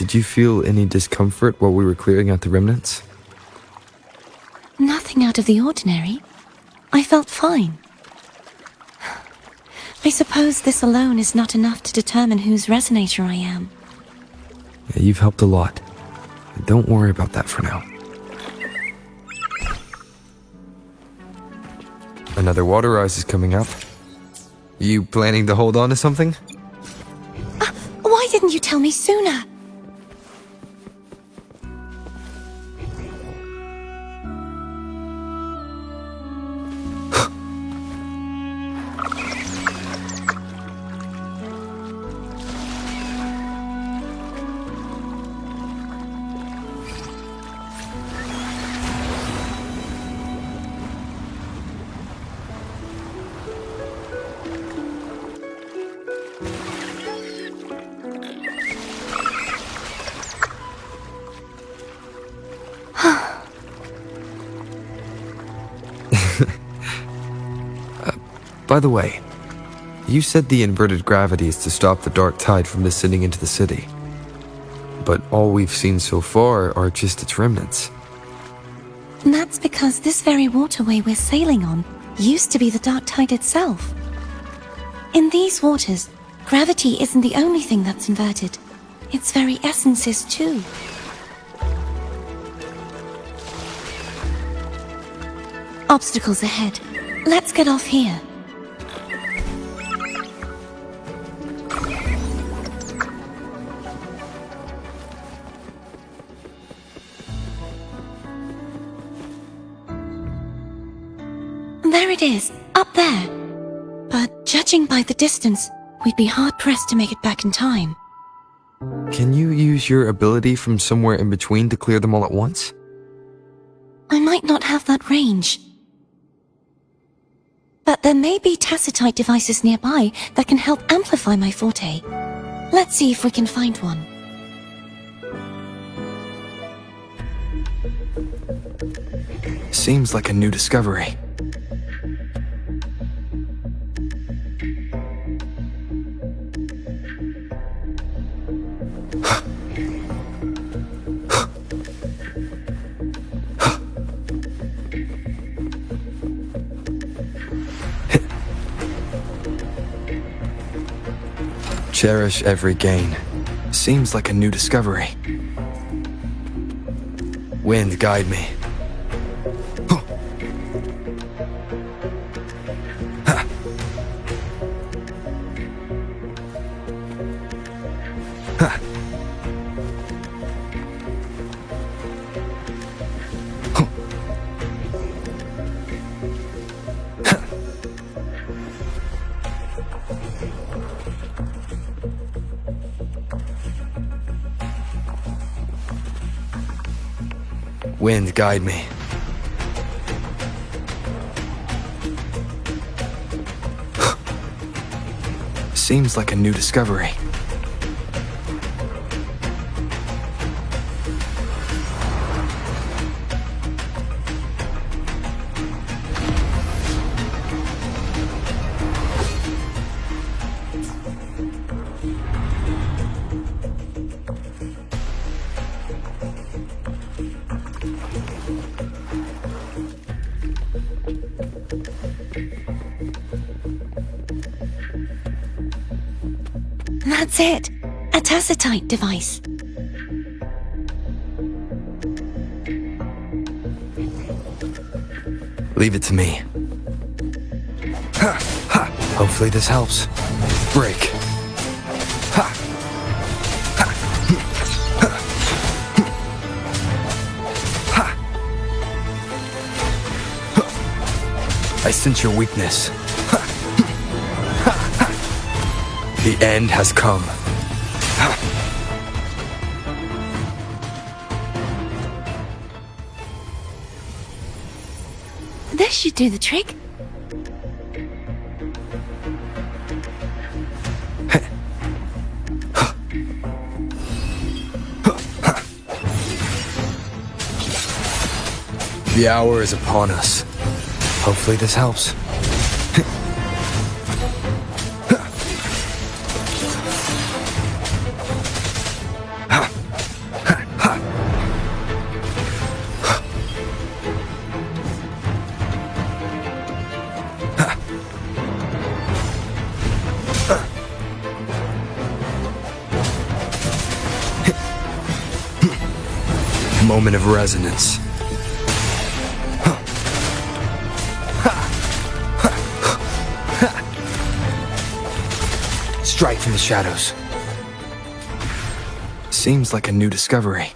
Did you feel any discomfort while we were clearing out the remnants? Nothing out of the ordinary. I felt fine. I suppose this alone is not enough to determine whose resonator I am. Yeah, you've helped a lot. Don't worry about that for now. Another water rise is coming up. You planning to hold on to something? Why didn't you tell me sooner? By the way, you said the inverted gravity is to stop the dark tide from descending into the city. But all we've seen so far are just its remnants. And that's because this very waterway we're sailing on used to be the dark tide itself. In these waters, gravity isn't the only thing that's inverted. Its very essence is too. Obstacles ahead. Let's get off here. There it is, up there. But judging by the distance, we'd be hard-pressed to make it back in time. Can you use your ability from somewhere in between to clear them all at once? I might not have that range. But there may be tacitite devices nearby that can help amplify my forte. Let's see if we can find one. Seems like a new discovery. Cherish every gain. Seems like a new discovery. Wind, guide me. Wind, guide me. Seems like a new discovery. That's it! A tacitite device. Leave it to me. Hopefully this helps. Break. I sense your weakness. The end has come. This should do the trick. The hour is upon us. Hopefully this helps. moment of resonance. Strike from the shadows. Seems like a new discovery.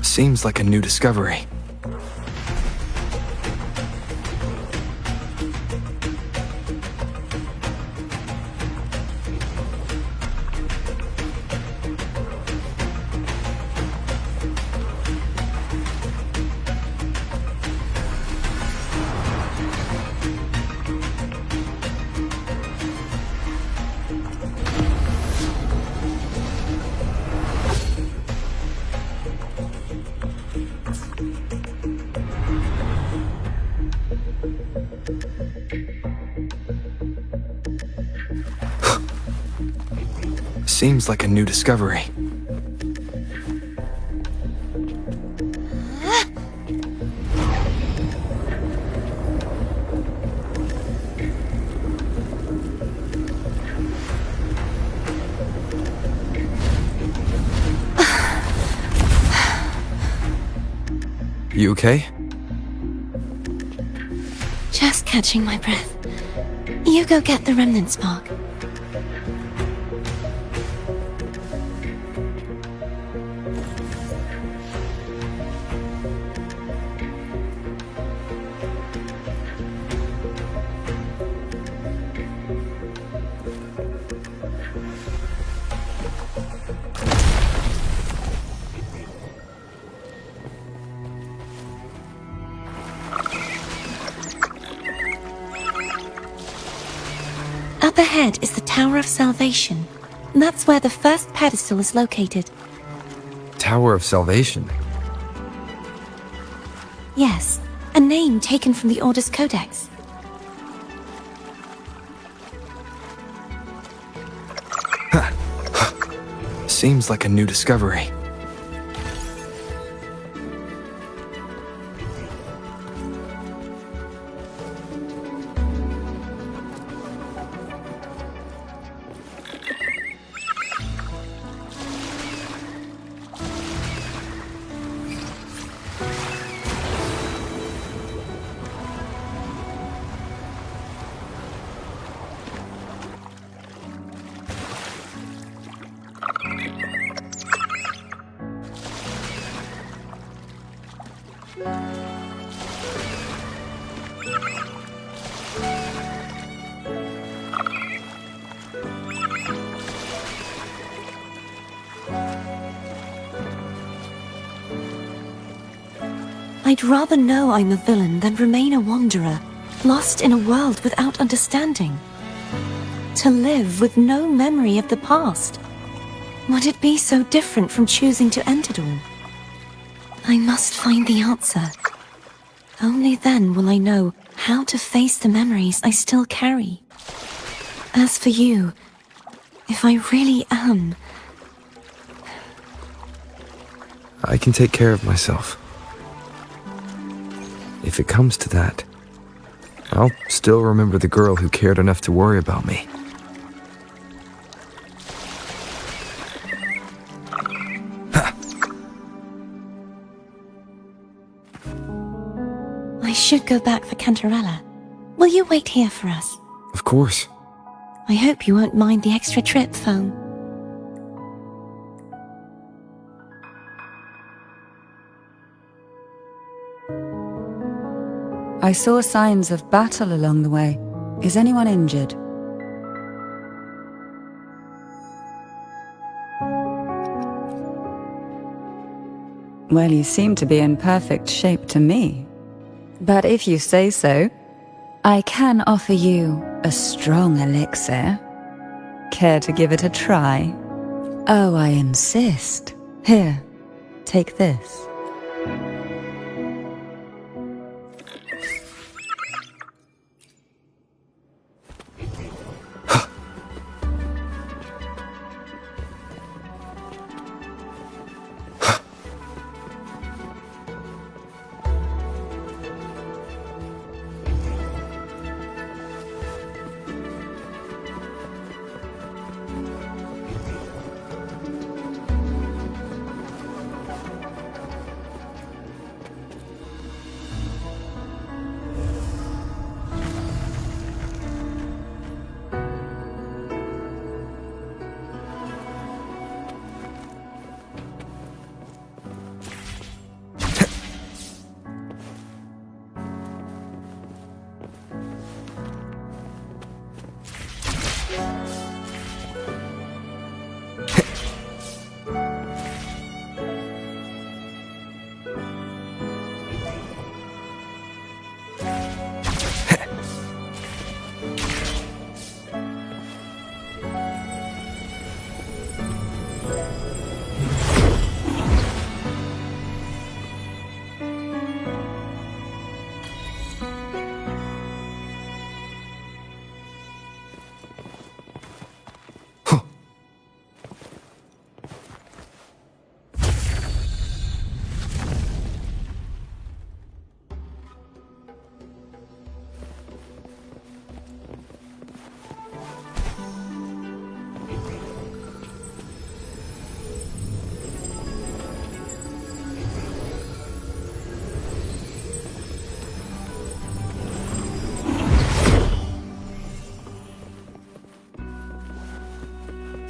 Seems like a new discovery. Seems like a new discovery. You okay? Just catching my breath. You go get the remnant spark. Up ahead is the Tower of Salvation. That's where the first pedestal is located. Tower of Salvation? Yes, a name taken from the Order's Codex. Seems like a new discovery. I'd rather know I'm a villain than remain a wanderer, lost in a world without understanding. To live with no memory of the past. Would it be so different from choosing to end it all? I must find the answer. Only then will I know how to face the memories I still carry. As for you, if I really am... I can take care of myself. If it comes to that, I'll still remember the girl who cared enough to worry about me. I should go back for Cantarella. Will you wait here for us? Of course. I hope you won't mind the extra trip, Foam. I saw signs of battle along the way. Is anyone injured? Well, you seem to be in perfect shape to me. But if you say so, I can offer you a strong elixir. Care to give it a try? Oh, I insist. Here, take this.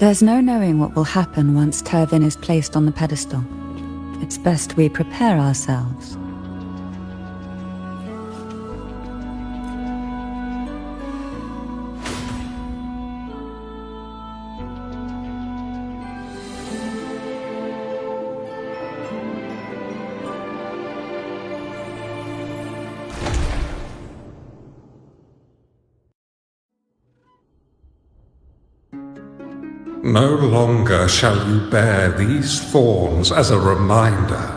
There's no knowing what will happen once Turvin is placed on the pedestal. It's best we prepare ourselves. No longer shall you bear these thorns as a reminder.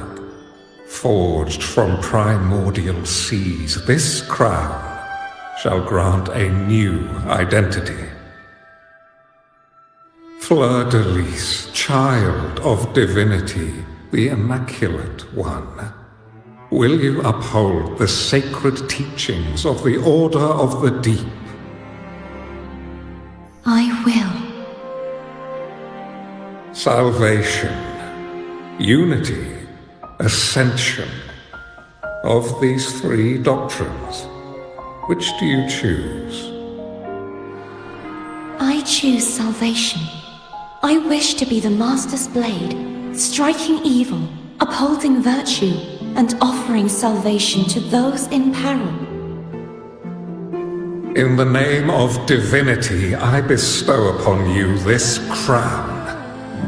Forged from primordial seas, this crown shall grant a new identity. Fleur-de-lis, child of divinity, the Immaculate One, will you uphold the sacred teachings of the Order of the Deep? I will. Salvation, unity, ascension. Of these three doctrines, which do you choose? I choose salvation. I wish to be the Master's blade, striking evil, upholding virtue, and offering salvation to those in peril. In the name of divinity, I bestow upon you this crown.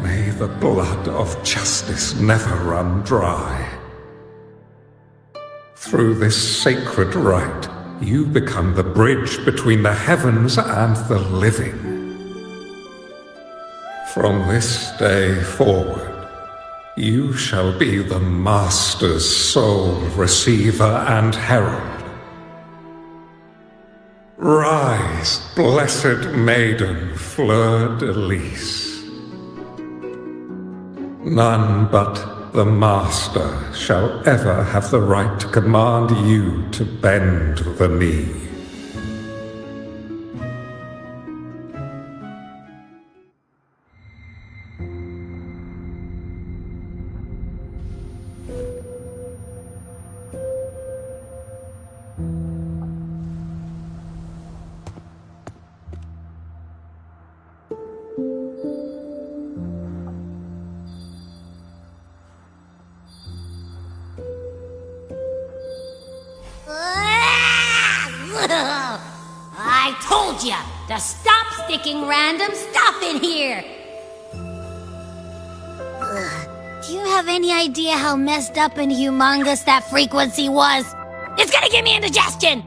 May the blood of justice never run dry. Through this sacred rite, you become the bridge between the heavens and the living. From this day forward, you shall be the Master's sole receiver and herald. Rise, blessed maiden Fleur-de-lis. None but the Master shall ever have the right to command you to bend the knee. I told ya to stop sticking random stuff in here! Do you have any idea how messed up and humongous that frequency was? It's gonna give me indigestion!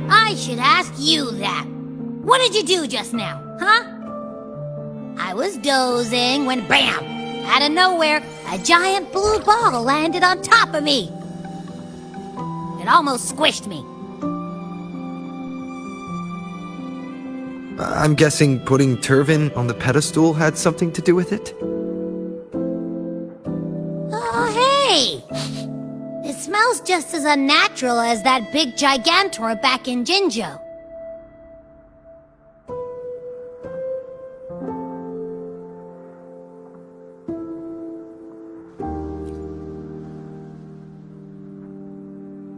I should ask you that. What did you do just now, huh? I was dozing when BAM! Out of nowhere, a giant blue ball landed on top of me. It almost squished me. I'm guessing putting Turvin on the pedestal had something to do with it? Oh, hey! It smells just as unnatural as that big gigantor back in Jinzhou.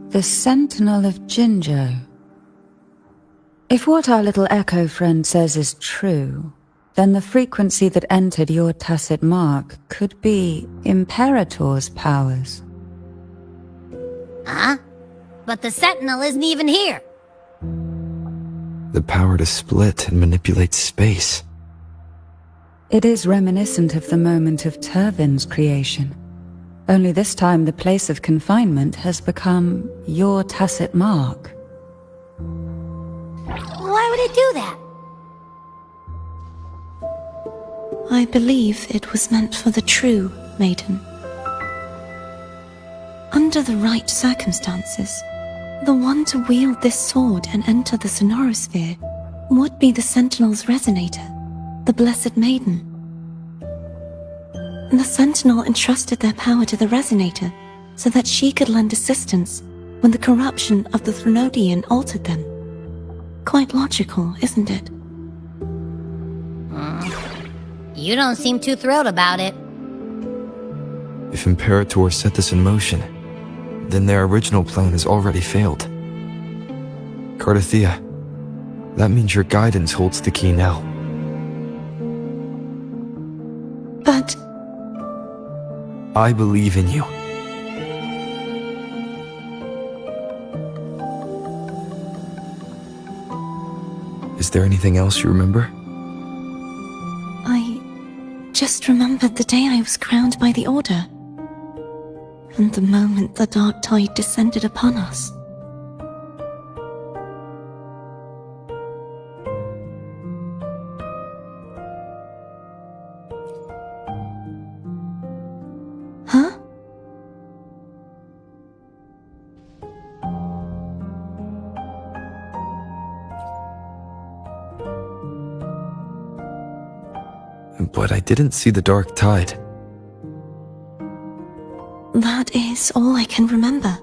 The Sentinel of Jinzhou. If what our little echo friend says is true, then the frequency that entered your tacit mark could be Imperator's powers. Huh? But the Sentinel isn't even here. The power to split and manipulate space. It is reminiscent of the moment of Turvin's creation. Only this time the place of confinement has become your tacit mark. Why would it do that? I believe it was meant for the true maiden. Under the right circumstances, the one to wield this sword and enter the sonorosphere would be the Sentinel's Resonator, the Blessed Maiden. The Sentinel entrusted their power to the Resonator so that she could lend assistance when the corruption of the Threnodian altered them. Quite logical, isn't it? You don't seem too thrilled about it. If Imperator set this in motion, then their original plan has already failed. Cardathea, that means your guidance holds the key now. But I believe in you. Is there anything else you remember? I just remembered the day I was crowned by the Order, and the moment the dark tide descended upon us. Huh? But I didn't see the dark tide. That is all I can remember.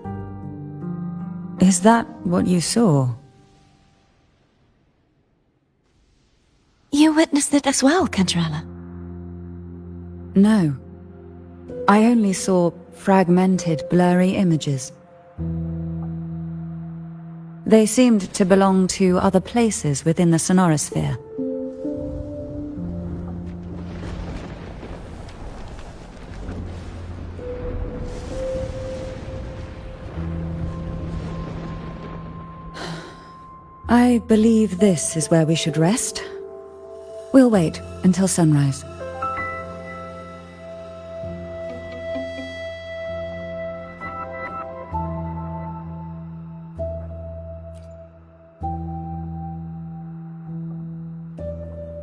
Is that what you saw? You witnessed it as well, Cantarella? No. I only saw fragmented, blurry images. They seemed to belong to other places within the sonorosphere. I believe this is where we should rest. We'll wait until sunrise.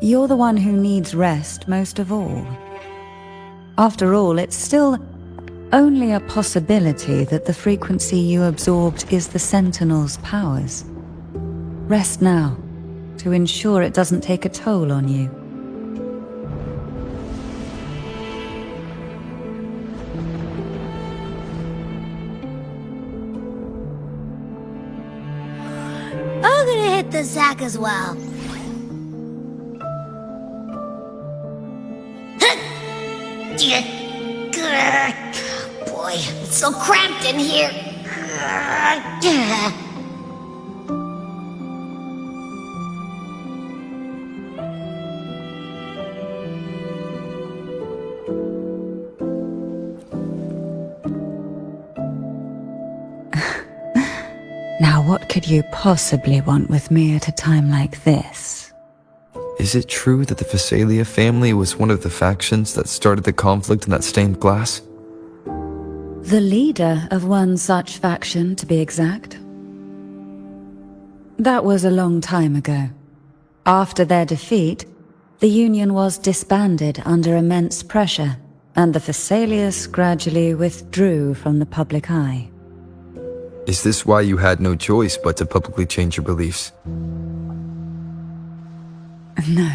You're the one who needs rest most of all. After all, it's still only a possibility that the frequency you absorbed is the Sentinel's powers. Rest now, to ensure it doesn't take a toll on you. I'm gonna hit the sack as well. Boy, it's so cramped in here. Now what could you possibly want with me at a time like this? Is it true that the Phasalia family was one of the factions that started the conflict in that stained glass? The leader of one such faction, to be exact. That was a long time ago. After their defeat, the Union was disbanded under immense pressure, and the Phasalias gradually withdrew from the public eye. Is this why you had no choice but to publicly change your beliefs? No.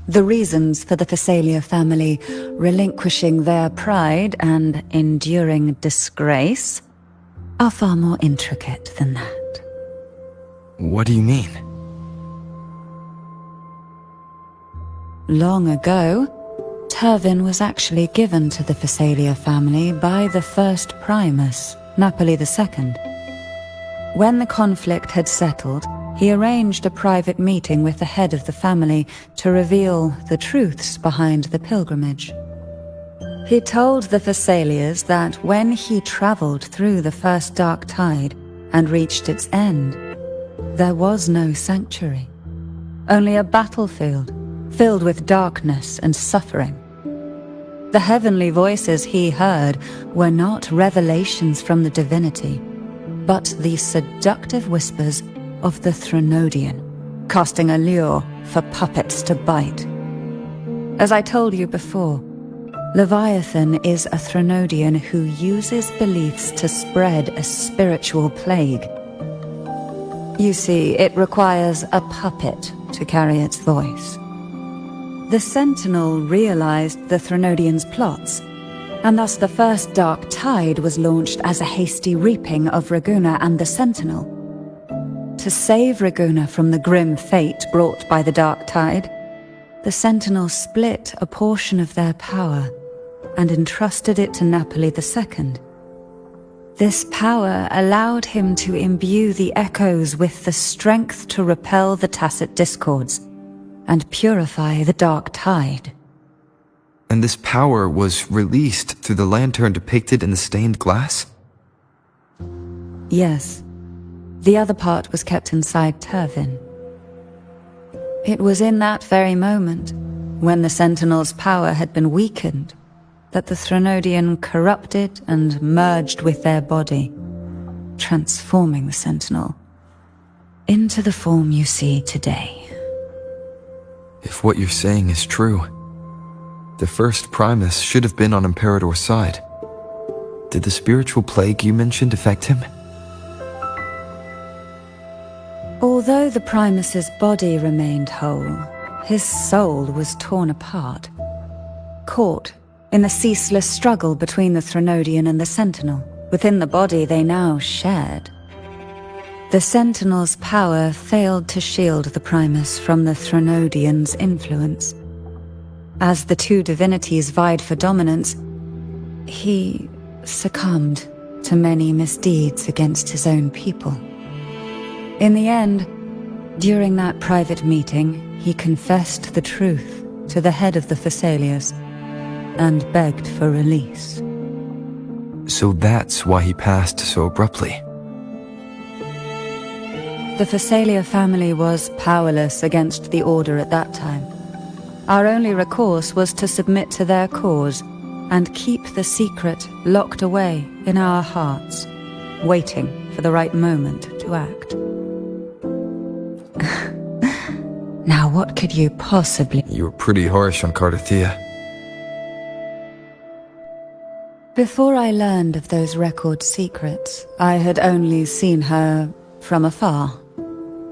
The reasons for the Phasalia family relinquishing their pride and enduring disgrace are far more intricate than that. What do you mean? Long ago, Turvin was actually given to the Phasalia family by the first Primus, Napoli II. When the conflict had settled, he arranged a private meeting with the head of the family to reveal the truths behind the pilgrimage. He told the Phasalias that when he traveled through the first dark tide and reached its end, there was no sanctuary, only a battlefield filled with darkness and suffering. The heavenly voices he heard were not revelations from the divinity, but the seductive whispers of the Threnodian, casting a lure for puppets to bite. As I told you before, Leviathan is a Threnodian who uses beliefs to spread a spiritual plague. You see, it requires a puppet to carry its voice. The Sentinel realized the Threnodians' plots, and thus the first Dark Tide was launched as a hasty reaping of Raguna and the Sentinel. To save Raguna from the grim fate brought by the Dark Tide, the Sentinel split a portion of their power and entrusted it to Napoli II. This power allowed him to imbue the echoes with the strength to repel the tacit discords and purify the Dark Tide. And this power was released through the lantern depicted in the stained glass? Yes. The other part was kept inside Turvin. It was in that very moment, when the Sentinel's power had been weakened, that the Threnodian corrupted and merged with their body, transforming the Sentinel into the form you see today. If what you're saying is true, the first Primus should have been on Imperator's side. Did the spiritual plague you mentioned affect him? Although the Primus's body remained whole, his soul was torn apart, caught in the ceaseless struggle between the Threnodian and the Sentinel. Within the body they now shared. The Sentinel's power failed to shield the Primus from the Threnodian's influence. As the two divinities vied for dominance, he succumbed to many misdeeds against his own people. In the end, during that private meeting, he confessed the truth to the head of the Phassalias and begged for release. So that's why he passed so abruptly. The Phasalia family was powerless against the Order at that time. Our only recourse was to submit to their cause and keep the secret locked away in our hearts, waiting for the right moment to act. Now what could you possibly... You were pretty harsh on Cardathia. Before I learned of those record secrets, I had only seen her from afar,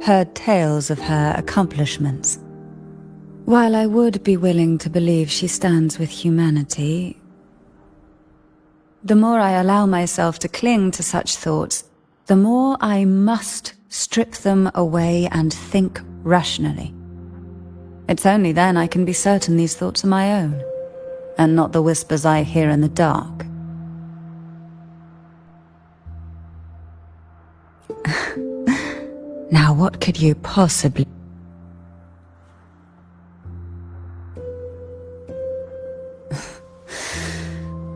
heard tales of her accomplishments. While I would be willing to believe she stands with humanity, the more I allow myself to cling to such thoughts, the more I must strip them away and think rationally. It's only then I can be certain these thoughts are my own, and not the whispers I hear in the dark. Now what could you possibly...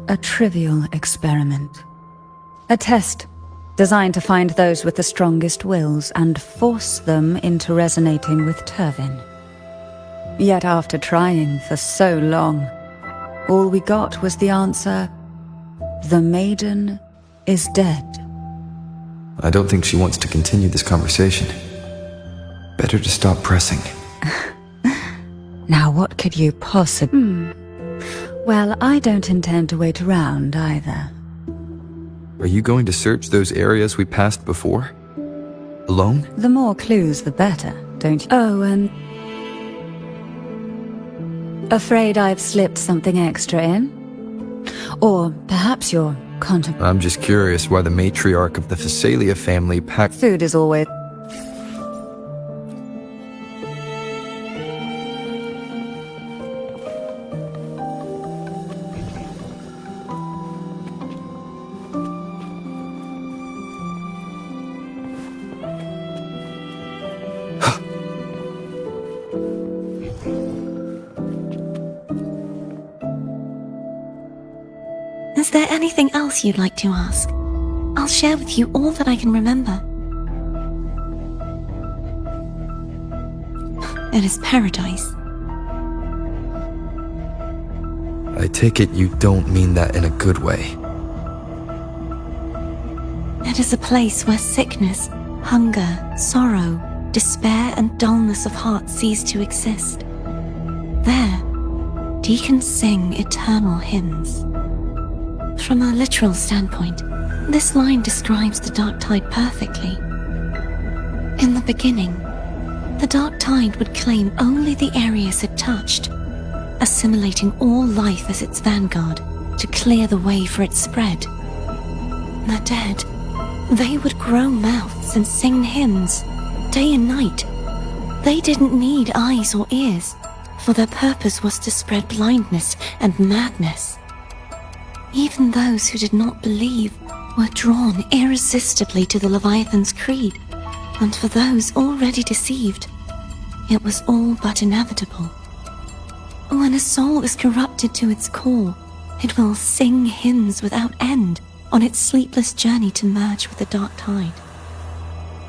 A trivial experiment. A test designed to find those with the strongest wills and force them into resonating with Turvin. Yet after trying for so long, all we got was the answer, "The maiden is dead." I don't think she wants to continue this conversation. Better to stop pressing. Now what could you possibly... Well, I don't intend to wait around either. Are you going to search those areas we passed before? Alone? The more clues, the better, don't you? Oh, and... Afraid I've slipped something extra in? Or perhaps you're I'm just curious why the matriarch of the Phasalia family packed... Food is always... Is there anything else you'd like to ask? I'll share with you all that I can remember. It is paradise. I take it you don't mean that in a good way. It is a place where sickness, hunger, sorrow, despair and dullness of heart cease to exist. There, deacons sing eternal hymns. From a literal standpoint, this line describes the Dark Tide perfectly. In the beginning, The dark tide would claim only the areas it touched, assimilating all life as its vanguard to clear the way for its spread. The dead, they would grow mouths and sing hymns, day and night. They didn't need eyes or ears, for their purpose was to spread blindness and madness. Even those who did not believe were drawn irresistibly to the Leviathan's creed, and for those already deceived, it was all but inevitable. When a soul is corrupted to its core, it will sing hymns without end on its sleepless journey to merge with the dark tide.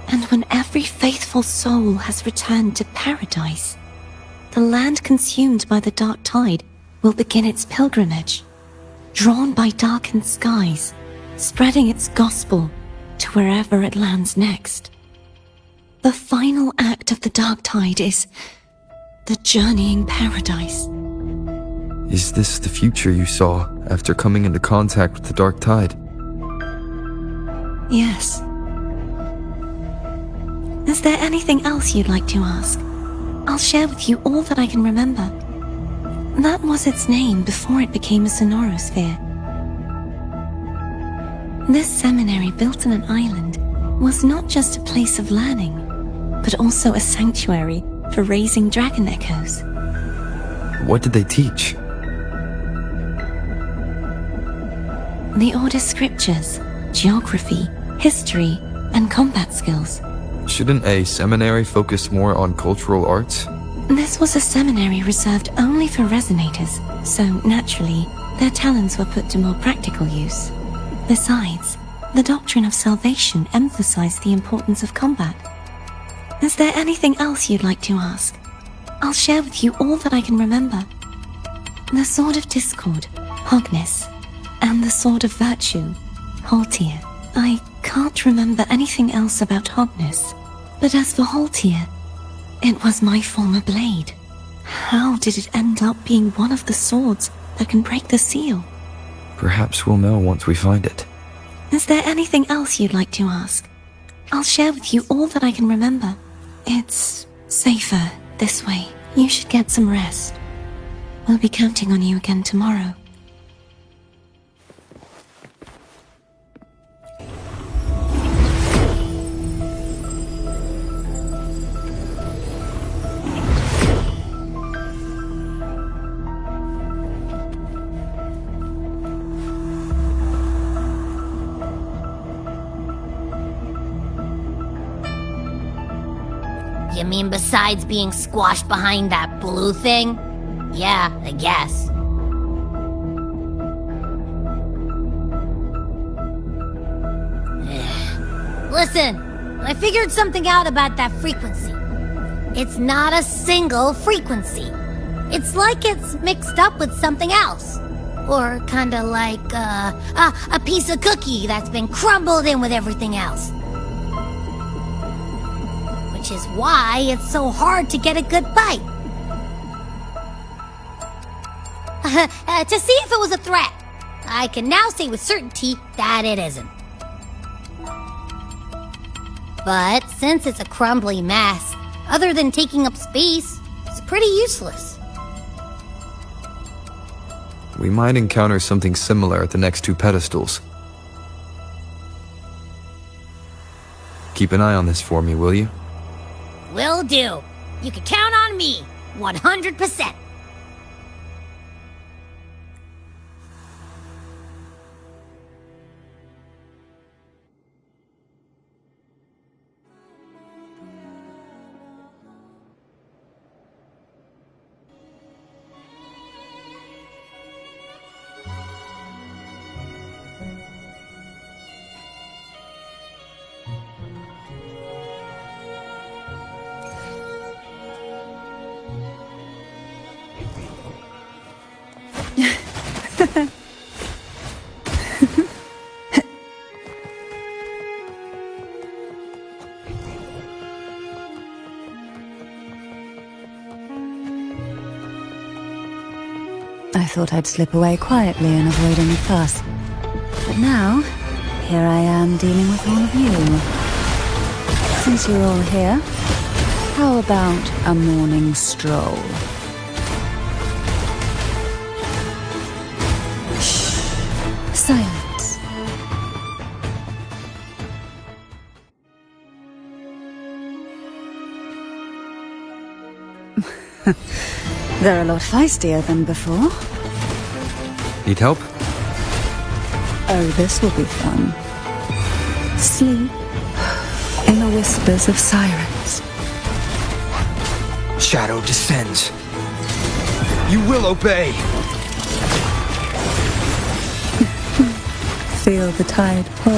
And when every faithful soul has returned to paradise, the land consumed by the dark tide will begin its pilgrimage, drawn by darkened skies, spreading its gospel to wherever it lands next. The final act of the dark tide is the journeying paradise. Is this the future you saw after coming into contact with the dark tide? Yes. Is there anything else you'd like to ask? I'll share with you all that I can remember. That was its name before it became a sonorosphere. This seminary, built on an island, was not just a place of learning, but also a sanctuary for raising dragon echoes. What did they teach? The Order's scriptures, geography, history, and combat skills. Shouldn't a seminary focus more on cultural arts? This was a seminary reserved only for Resonators, so naturally, their talents were put to more practical use. Besides, the doctrine of salvation emphasized the importance of combat. Is there anything else you'd like to ask? I'll share with you all that I can remember. The Sword of Discord, Hogness, and the Sword of Virtue, Haltier. I can't remember anything else about Hogness, but as for Haltier, it was my former blade. How did it end up being one of the swords that can break the seal? Perhaps we'll know once we find it. Is there anything else you'd like to ask? I'll share with you all that I can remember. It's safer this way. You should get some rest. We'll be counting on you again tomorrow. You mean besides being squashed behind that blue thing? Yeah, I guess. Listen, I figured something out about that frequency. It's not a single frequency. It's like it's mixed up with something else. Or kinda like, a piece of cookie that's been crumbled in with everything else. Which is why it's so hard to get a good bite. To see if it was a threat, I can now say with certainty that it isn't. But since it's a crumbly mess, other than taking up space, it's pretty useless. We might encounter something similar at the next two pedestals. Keep an eye on this for me, will you? Will do. You can count on me, 100%. I thought I'd slip away quietly and avoid any fuss. But now, here I am dealing with all of you. Since you're all here, How about a morning stroll? Shh. Silence. They're a lot feistier than before. Need help? Oh, this will be fun. Sleep in the whispers of sirens. Shadow descends. You will obey! Feel the tide pull.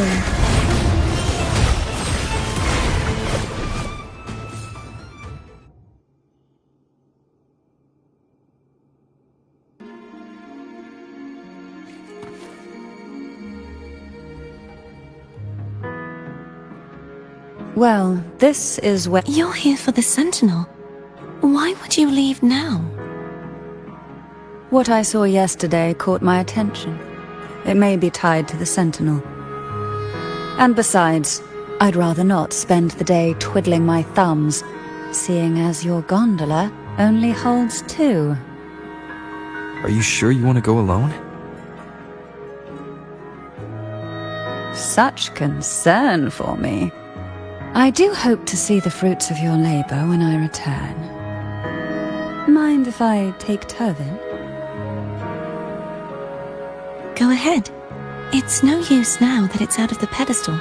Well, this is where... You're here for the Sentinel. Why would you leave now? What I saw yesterday caught my attention. It may be tied to the Sentinel. And besides, I'd rather not spend the day twiddling my thumbs, seeing as your gondola only holds 2. Are you sure you want to go alone? Such concern for me. I do hope to see the fruits of your labor when I return. Mind if I take Turvin? Go ahead. It's no use now that it's out of the pedestal.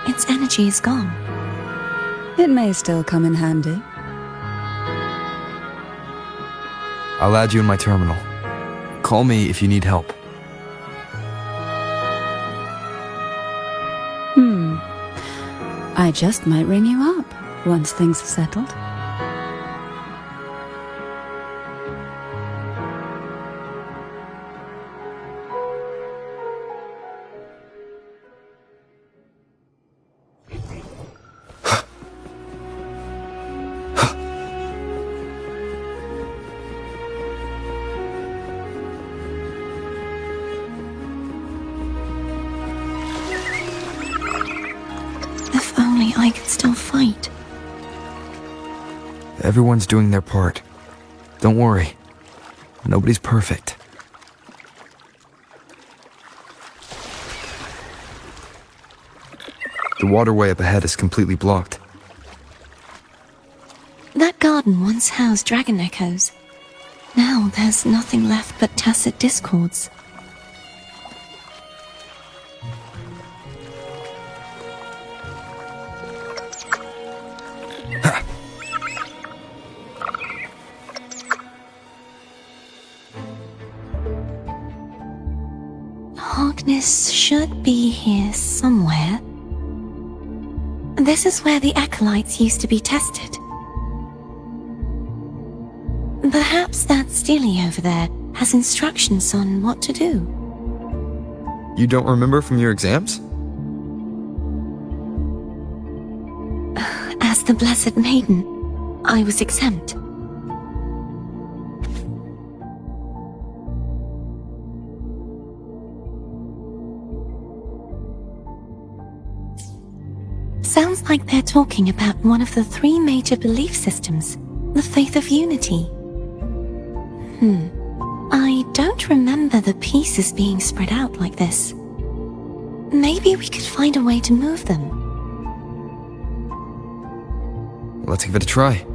Its energy is gone. It may still come in handy. I'll add you in my terminal. Call me if you need help. I just might ring you up once things are settled. I can still fight. Everyone's doing their part. Don't worry. Nobody's perfect. The waterway up ahead is completely blocked. That garden once housed dragon echoes. Now there's nothing left but tacit discords. Harkness should be here somewhere. This is where the acolytes used to be tested. Perhaps that Steely over there has instructions on what to do. You don't remember from your exams? As the Blessed Maiden, I was exempt. Sounds like they're talking about one of the 3 major belief systems, the faith of unity. I don't remember the pieces being spread out like this. Maybe we could find a way to move them. Let's give it a try.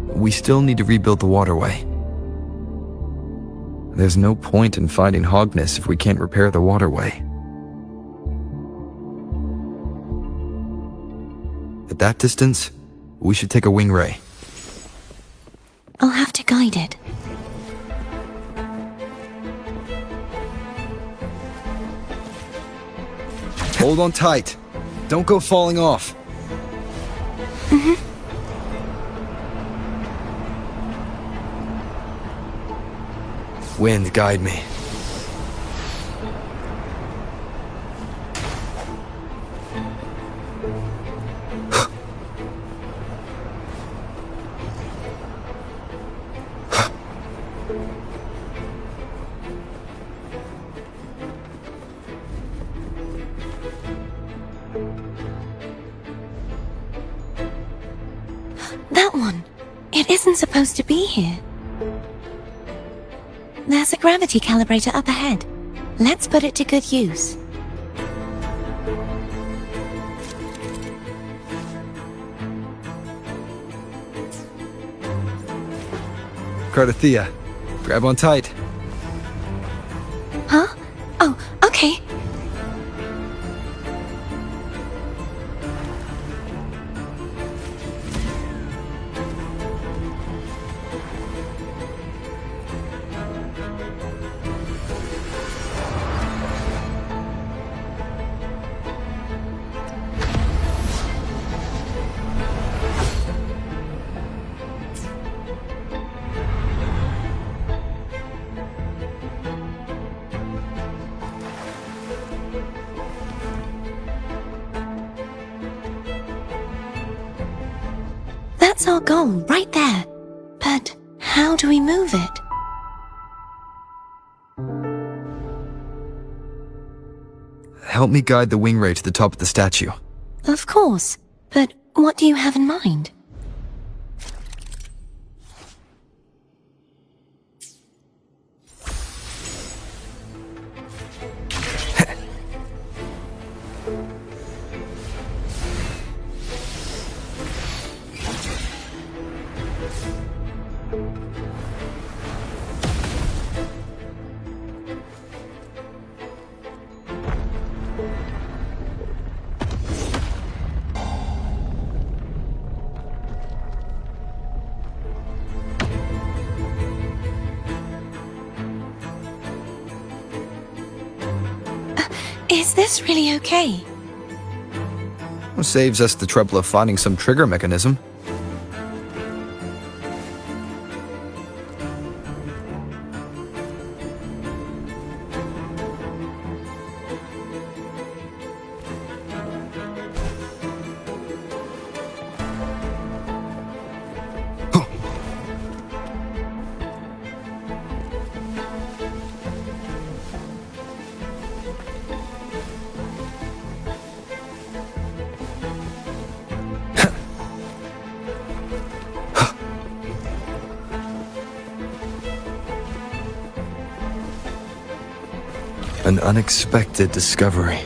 We still need to rebuild the waterway. There's no point in fighting Hogness if we can't repair the waterway. At that distance, we should take a wing ray. I'll have to guide it. Hold on tight. Don't go falling off. Wind, guide me. That one! isn't supposed to be here. There's a gravity calibrator up ahead. Let's put it to good use. Cardathea, grab on tight. Huh? Oh, okay. That's our goal, right there. But how do we move it? Help me guide the wing ray to the top of the statue. Of course. But what do you have in mind? Is this really okay? Saves us the trouble of finding some trigger mechanism. An unexpected discovery.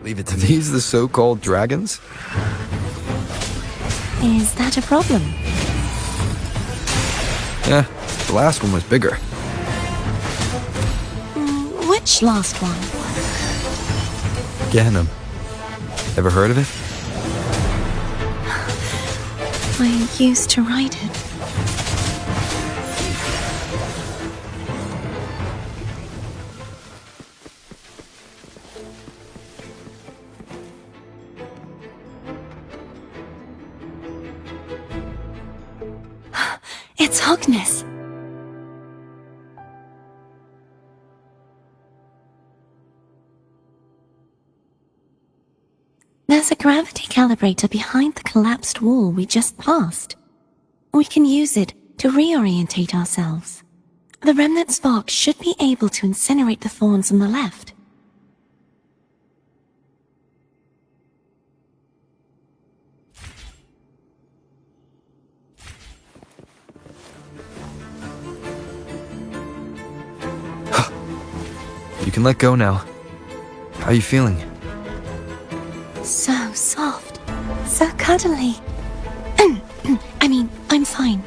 Leave it to these, the so-called dragons? Is that a problem? Yeah, the last one was bigger. Which last one? Ganem. Ever heard of it? I used to ride it. It's Hogness. There's a gravity calibrator behind the collapsed wall we just passed. We can use it to reorientate ourselves. The remnant spark should be able to incinerate the thorns on the left. You can let go now. How are you feeling? So soft. So cuddly. I mean, I'm fine.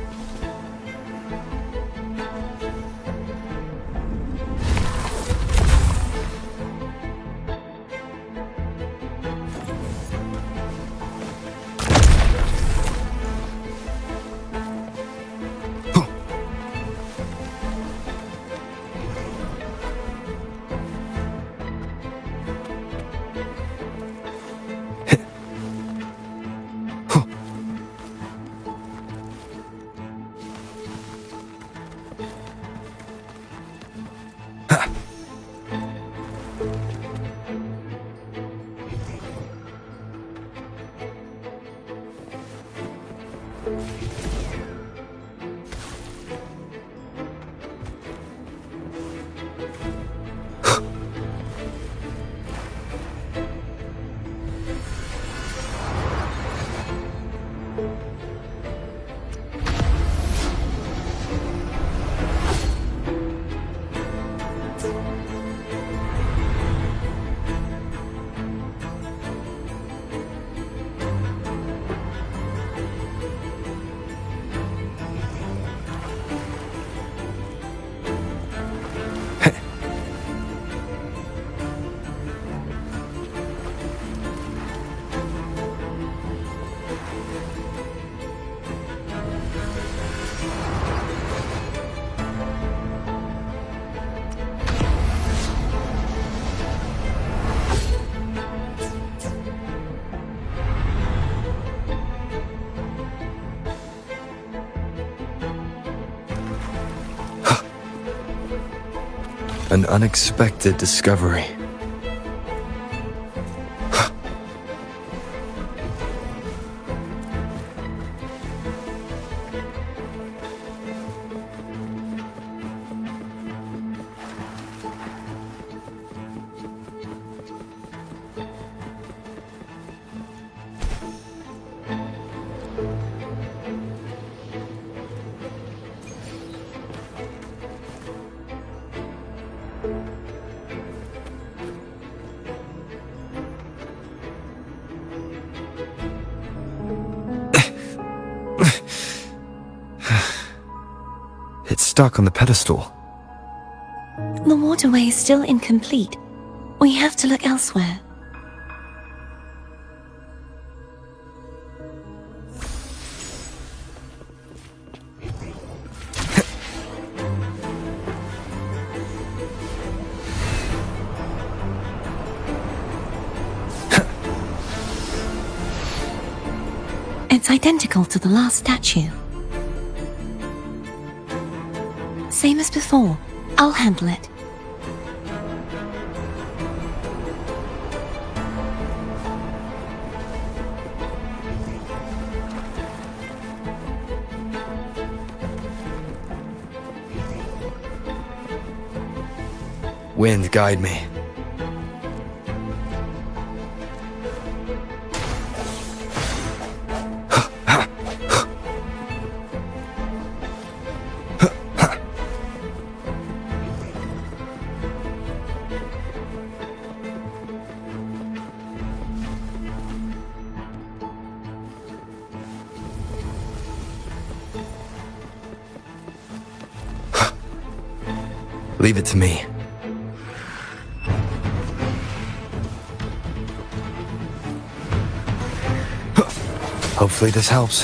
An unexpected discovery. It's stuck on the pedestal. The waterway is still incomplete. We have to look elsewhere. It's identical to the last statue. Same as before. I'll handle it. Wind, guide me. Leave it to me. Hopefully this helps.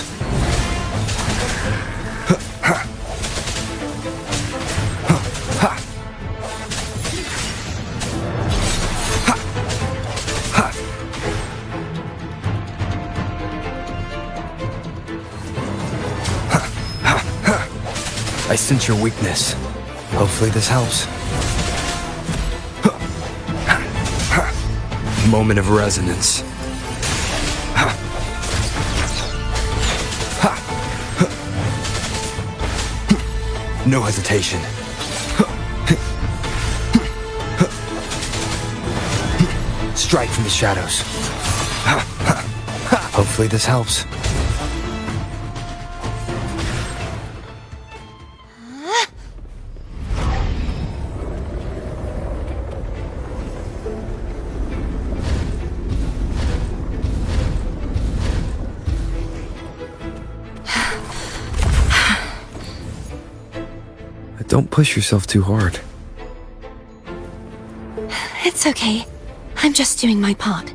I sense your weakness. Hopefully this helps. Moment of resonance. No hesitation. Strike from the shadows. Hopefully this helps. Don't push yourself too hard. It's okay. I'm just doing my part.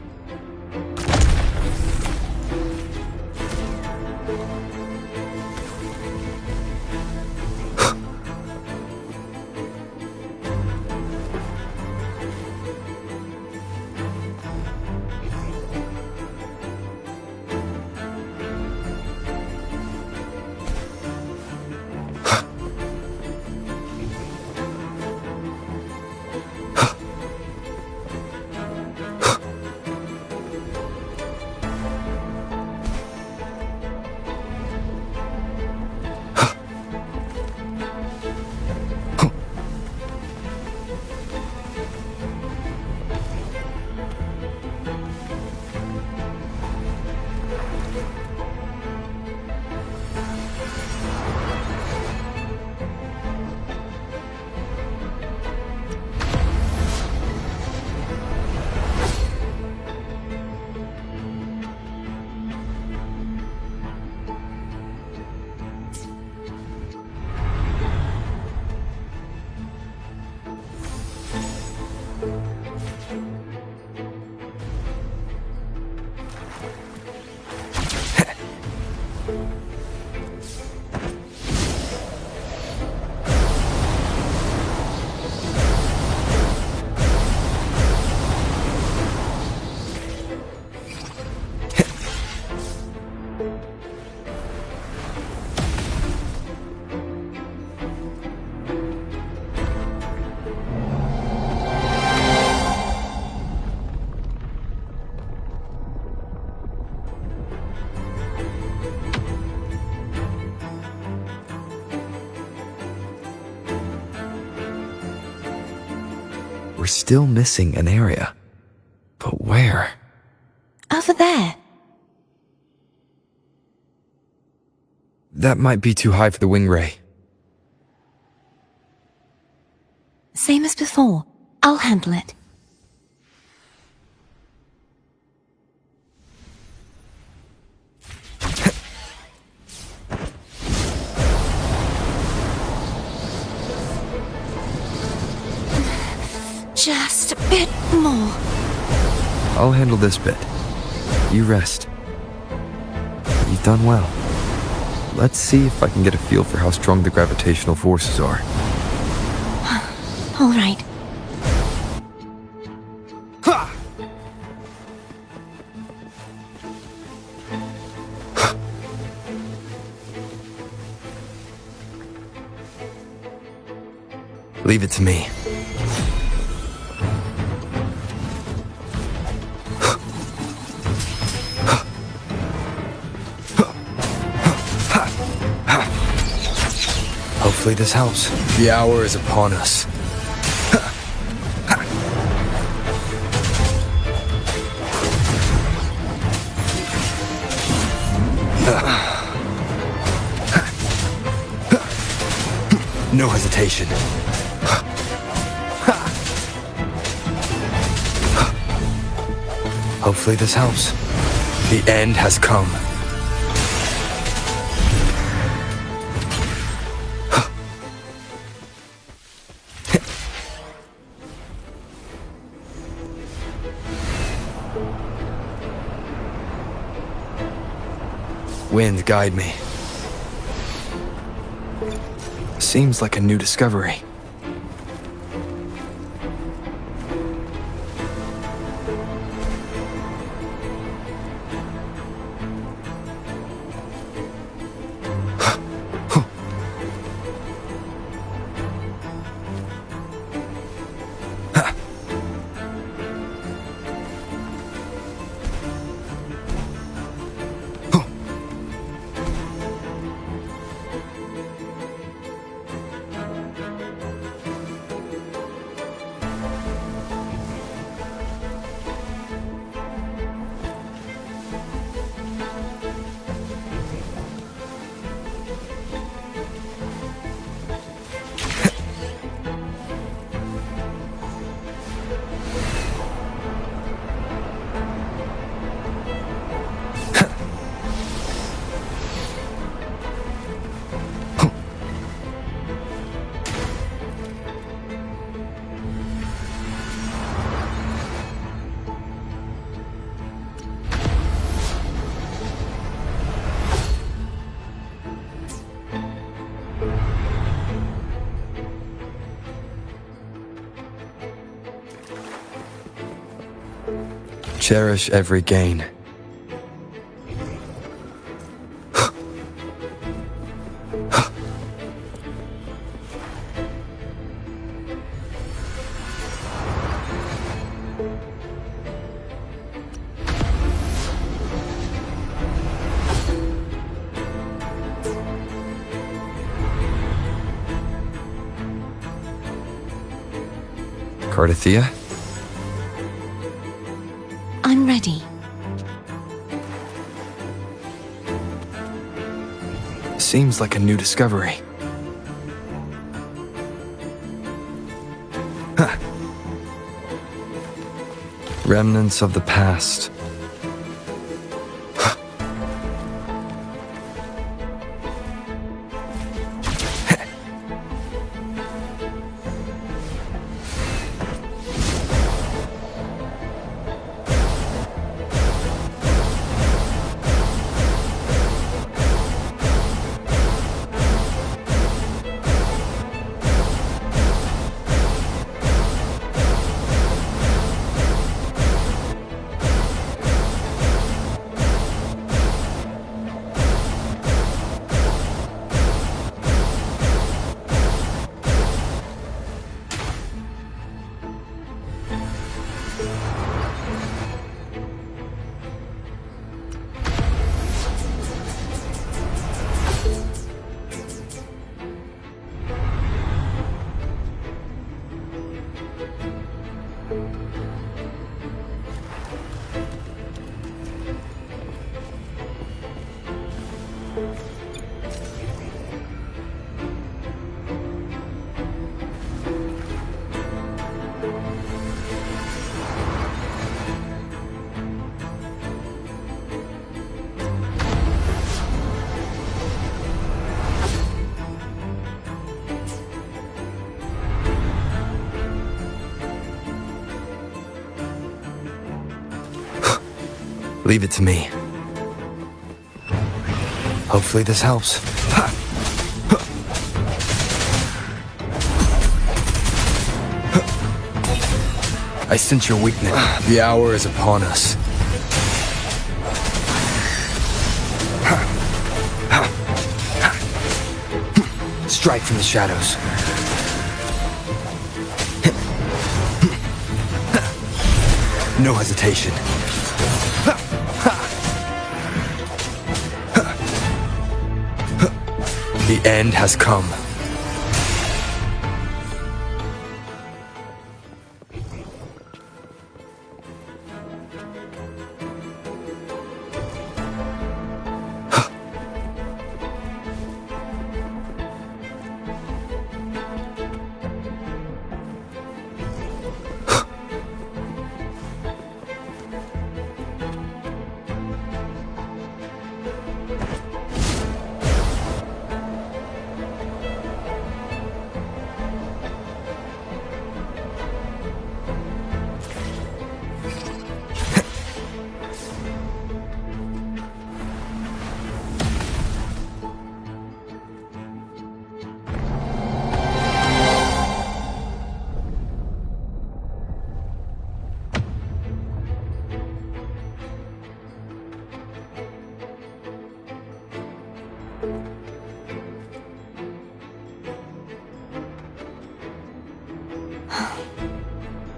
we're still missing an area. But where? Over there. That might be too high for the wing ray. Same as before. I'll handle it. Just a bit more. I'll handle this bit. You rest. You've done well. Let's see if I can get a feel for how strong the gravitational forces are. All right. Leave it to me. Hopefully this helps. The hour is upon us. No hesitation. Hopefully this helps. The end has come. Wind, guide me. Seems like a new discovery. Cherish every gain. Cardathea? I'm ready. Seems like a new discovery. Huh. Remnants of the past. Leave it to me. Hopefully this helps. I sense your weakness. The hour is upon us. Strike from the shadows. No hesitation. The end has come.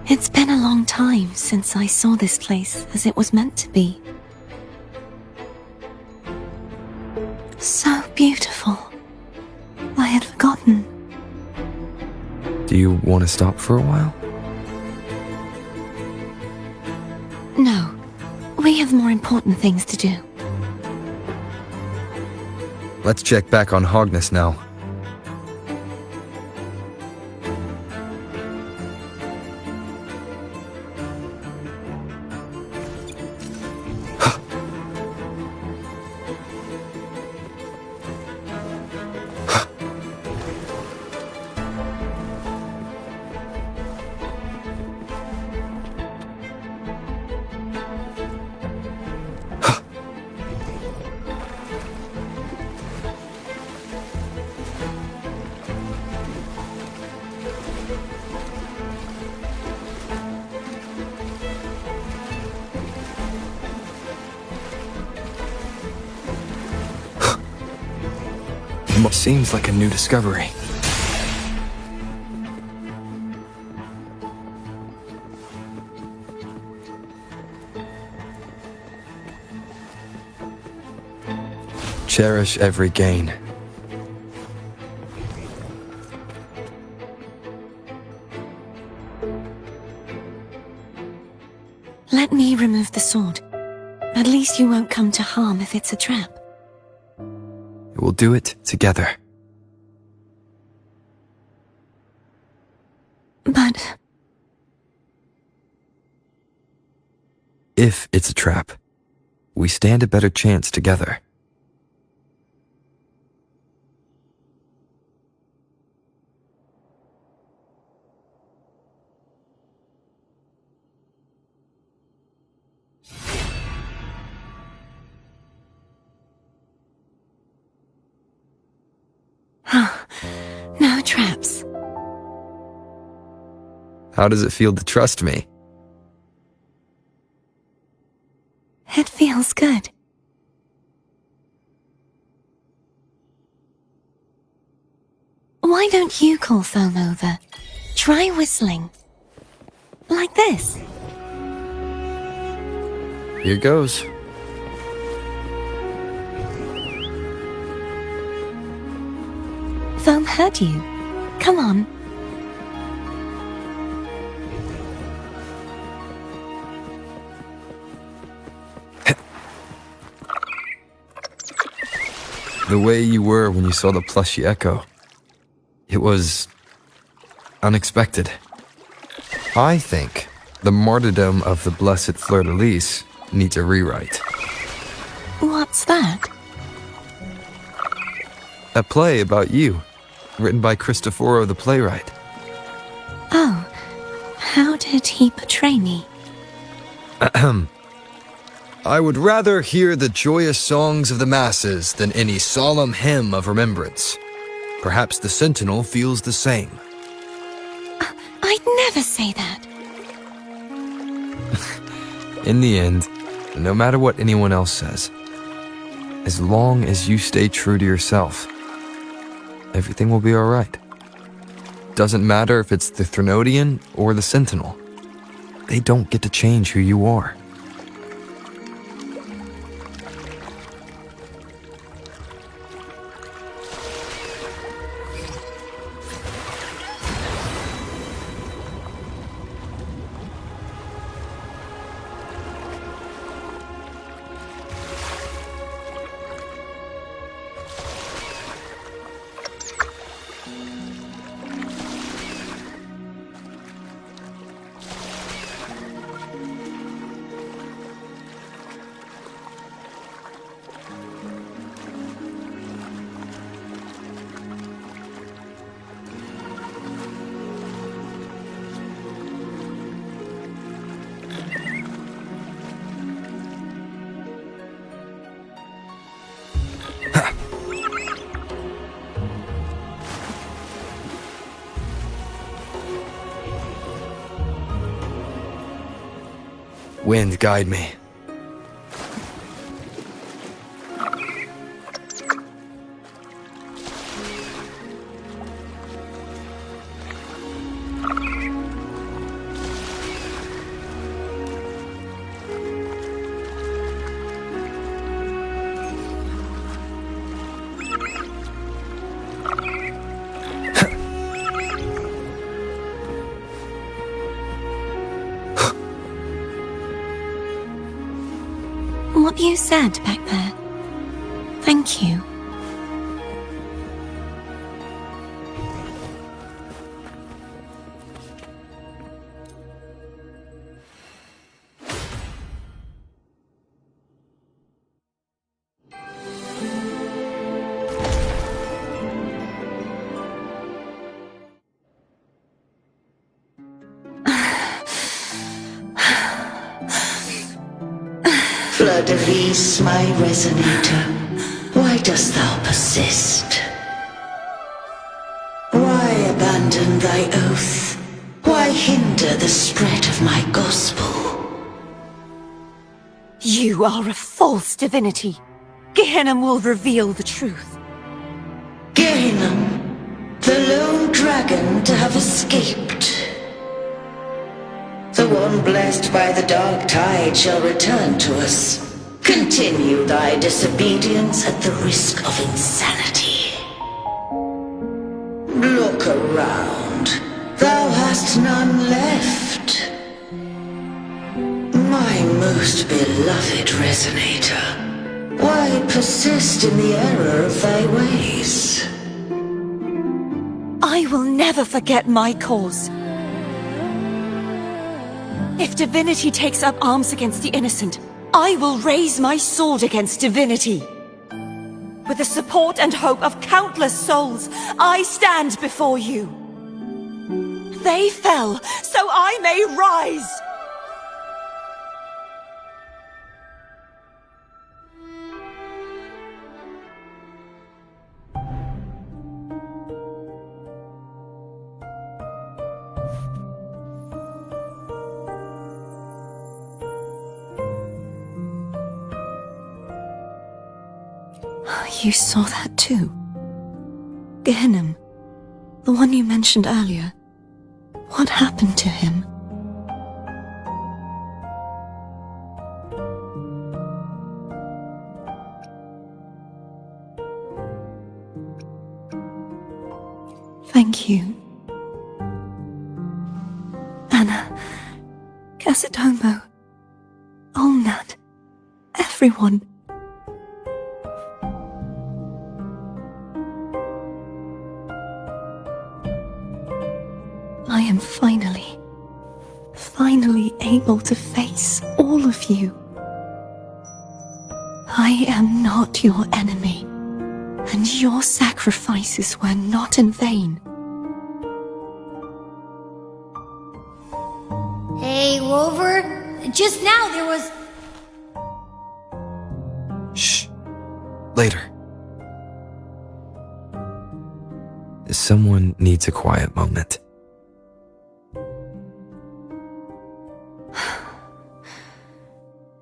It's been a long time since I saw this place as it was meant to be. So beautiful. I had forgotten. Do you want to stop for a while? No, we have more important things to do. Let's check back on Hogness now. Seems like a new discovery. Cherish every gain. Let me remove the sword. At least you won't come to harm if it's a trap. We'll do it together. But... if it's a trap, we stand a better chance together. No traps. How does it feel to trust me? It feels good. Why don't you call Foam over? Try whistling. Like this. Here goes. Foam heard you. Come on. The way you were when you saw the plushy echo. It was... unexpected. I think the martyrdom of the blessed fleur-de-lis needs a rewrite. What's that? A play about you, written by Cristoforo the playwright. Oh, how did he portray me? I would rather hear the joyous songs of the masses than any solemn hymn of remembrance. Perhaps the Sentinel feels the same. I'd never say that. In the end, no matter what anyone else says, as long as you stay true to yourself, everything will be alright. Doesn't matter if it's the Threnodian or the Sentinel. They don't get to change who you are. Wind, guide me. What you said back there. Thank you. Fleur-de-lis, my resonator, why dost thou persist? Why abandon thy oath? Why hinder the spread of my gospel? You are a false divinity. Gehenna will reveal the truth. Gehenna, the lone dragon to have escaped. The one blessed by the dark tide shall return to us. Continue thy disobedience at the risk of insanity. Look around. Thou hast none left. My most beloved resonator, why persist in the error of thy ways? I will never forget my cause. If divinity takes up arms against the innocent, I will raise my sword against divinity. With the support and hope of countless souls, I stand before you. They fell, so I may rise! You saw that too? Gehenna, the one you mentioned earlier. What happened to him? Thank you. Anna, Casitomo, Olnat, everyone. I am finally able to face all of you. I am not your enemy, and your sacrifices were not in vain. Hey, Rover, just now there was... Shh. Later. Someone needs a quiet moment.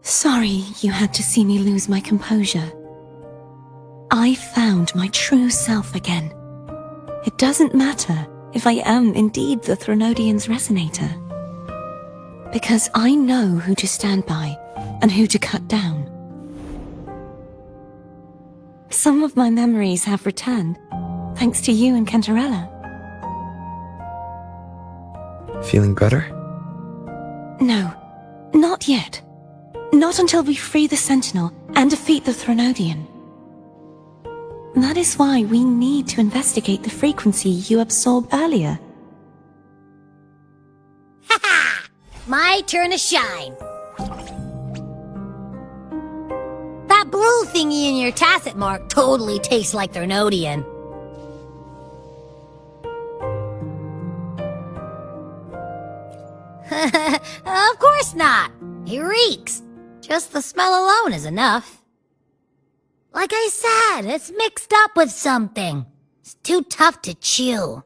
Sorry you had to see me lose my composure. I found my true self again. It doesn't matter if I am indeed the Threnodian's Resonator. Because I know who to stand by and who to cut down. Some of my memories have returned, thanks to you and Cantarella. Feeling better? No, not yet. Not until we free the Sentinel and defeat the Threnodian. That is why we need to investigate the frequency you absorbed earlier. Ha! My turn to shine. That blue thingy in your tacit mark totally tastes like Threnodian. Of course not. He reeks. Just the smell alone is enough. Like I said, it's mixed up with something. It's too tough to chew.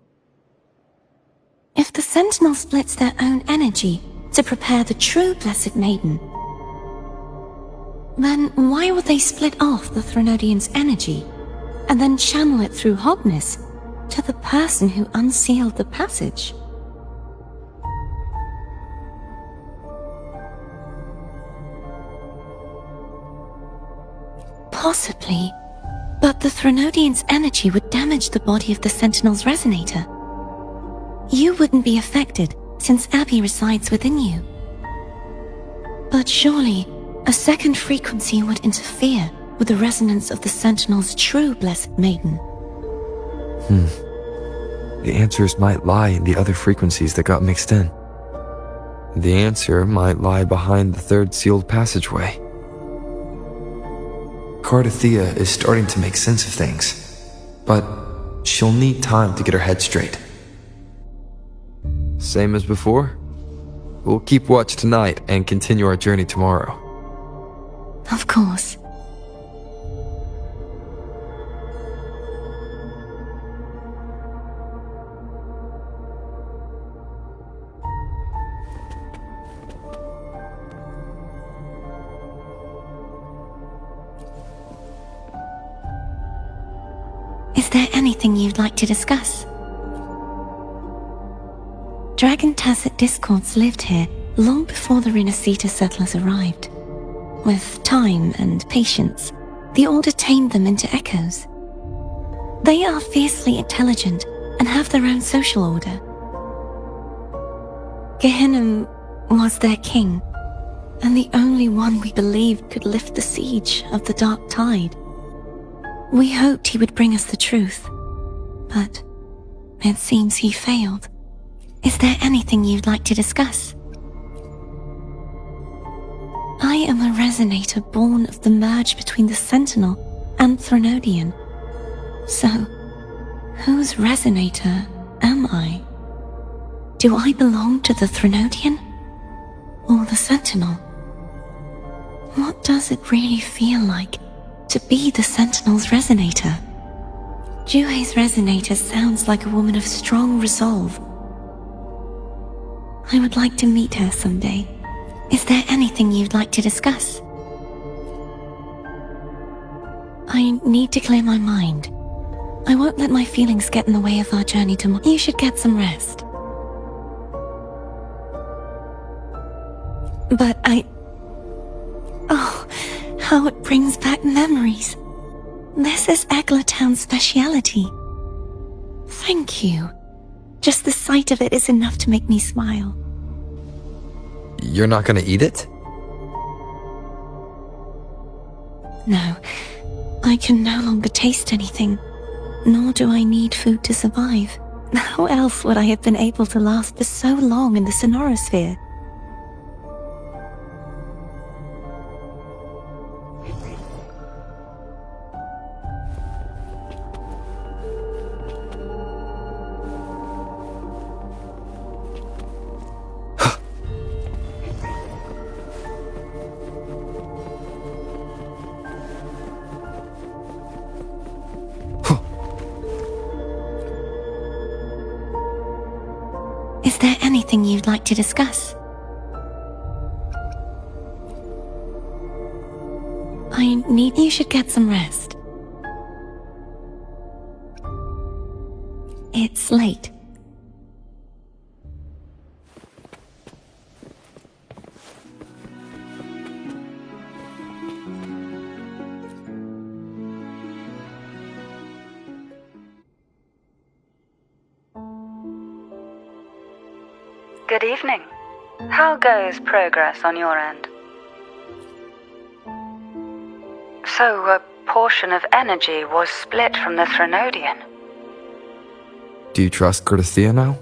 If the Sentinel splits their own energy to prepare the true Blessed Maiden, then why would they split off the Threnodian's energy and then channel it through Hogness to the person who unsealed the passage? Possibly, but the Threnodian's energy would damage the body of the Sentinel's Resonator. You wouldn't be affected, since Abby resides within you. But surely, a second frequency would interfere with the resonance of the Sentinel's true Blessed Maiden. The answers might lie in the other frequencies that got mixed in. The answer might lie behind the third sealed passageway. Cardathea is starting to make sense of things, but she'll need time to get her head straight. Same as before? We'll keep watch tonight and continue our journey tomorrow. Of course. Is there anything you'd like to discuss? Dragon Tacet discords lived here long before the Renacita settlers arrived. With time and patience, the Order tamed them into echoes. They are fiercely intelligent and have their own social order. Gehinnom was their king, and the only one we believed could lift the siege of the Dark Tide. We hoped he would bring us the truth, but it seems he failed. Is there anything you'd like to discuss? I am a Resonator born of the merge between the Sentinel and Threnodian. So, whose Resonator am I? Do I belong to the Threnodian? Or the Sentinel? What does it really feel like to be the Sentinel's Resonator? Juhe's Resonator sounds like a woman of strong resolve. I would like to meet her someday. Is there anything you'd like to discuss? I need to clear my mind. I won't let my feelings get in the way of our journey tomorrow. You should get some rest. But oh, how it brings back memories. This is Eglatown's speciality. Thank you. Just the sight of it is enough to make me smile. You're not gonna eat it? No, I can no longer taste anything, nor do I need food to survive. How else would I have been able to last for so long in the Sonorosphere? Is there anything you'd like to discuss? You should get some rest. It's late. Good evening. How goes progress on your end? So, a portion of energy was split from the Threnodian. Do you trust Cordesia now?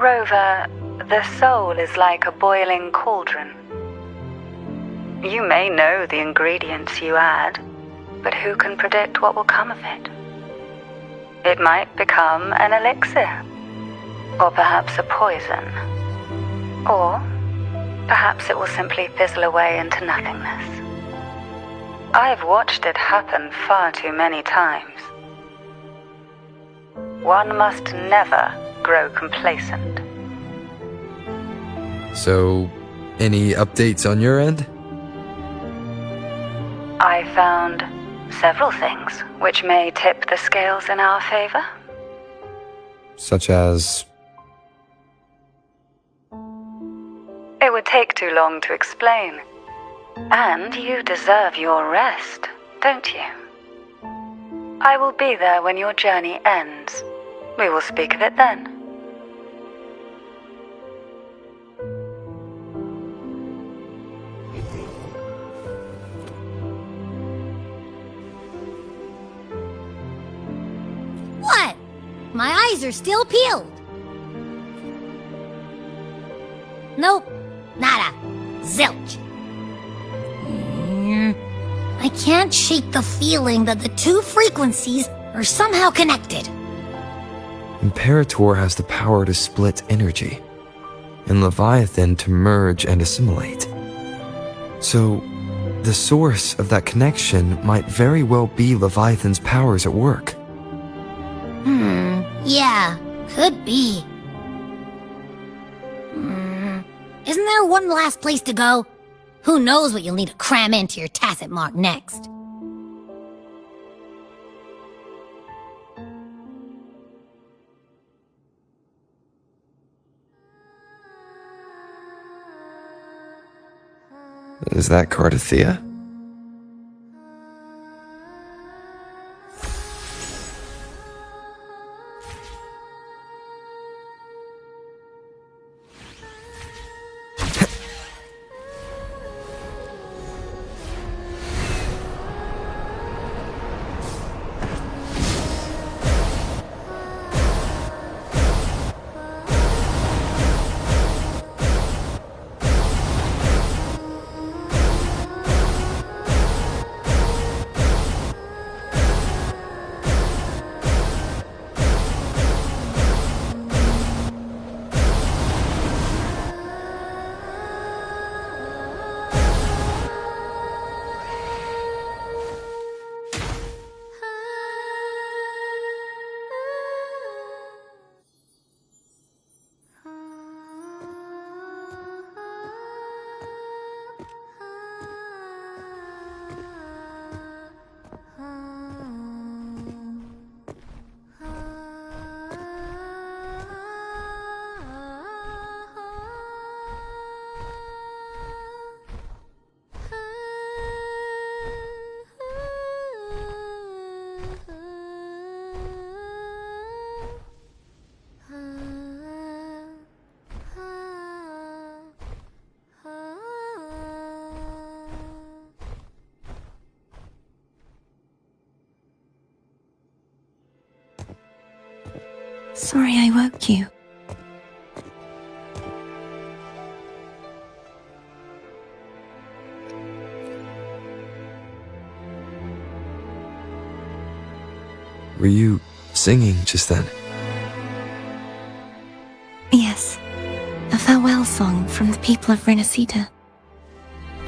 Rover, the soul is like a boiling cauldron. You may know the ingredients you add, but who can predict what will come of it? It might become an elixir, or perhaps a poison, or perhaps it will simply fizzle away into nothingness. I've watched it happen far too many times. One must never grow complacent. So, any updates on your end? I found several things which may tip the scales in our favor. Such as... It would take too long to explain. And you deserve your rest, don't you? I will be there when your journey ends. We will speak of it then. What? My eyes are still peeled. Nope. Nada. Zilch. I can't shake the feeling that the two frequencies are somehow connected. Imperator has the power to split energy, and Leviathan to merge and assimilate. So, the source of that connection might very well be Leviathan's powers at work. Yeah, could be. Isn't there one last place to go? Who knows what you'll need to cram into your tacit mark next? Is that Cardathea? Sorry I woke you. Were you singing just then? Yes, a farewell song from the people of Resonators.